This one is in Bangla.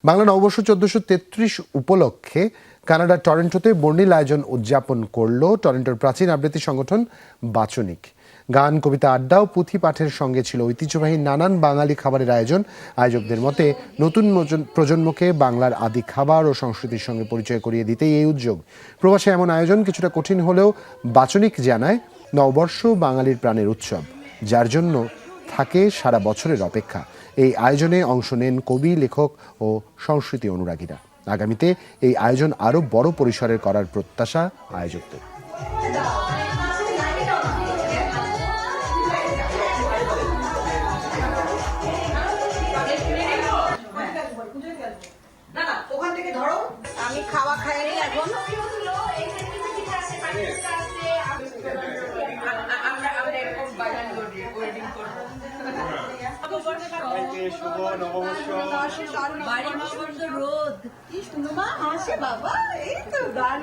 বাংলা নববর্ষ 1433 উপলক্ষে কানাডার টরন্টোতে বর্ণিল আয়োজন উদযাপন করল টরন্টোর প্রাচীন আবৃত্তি সংগঠন বাচনিক। গান, কবিতা, আড্ডা ও পুঁথি পাঠের সঙ্গে ছিল ঐতিহ্যবাহী নানান বাঙালি খাবারের আয়োজন। আয়োজকদের মতে নতুন প্রজন্মকে বাংলার আদি খাবার ও সংস্কৃতির সঙ্গে পরিচয় করিয়ে দিতেই এই উদ্যোগ। প্রবাসে এমন আয়োজন কিছুটা কঠিন হলেও বাচনিক জানায়, নববর্ষ বাঙালির প্রাণের উৎসব, যার জন্য থাকে সারা বছরের অপেক্ষা। এই আয়োজনে অংশ নেন কবি, লেখক ও সংস্কৃতি অনুরাগীরা। আগামীতে এই আয়োজন আরও বড় পরিসরের করার প্রত্যাশা আয়োজকদের। আমি খাওয়া খাইনি এখন। শুভ নববর্ষ। রোদ কি সুন্দর মা হাসে বাবা, এই তো গান।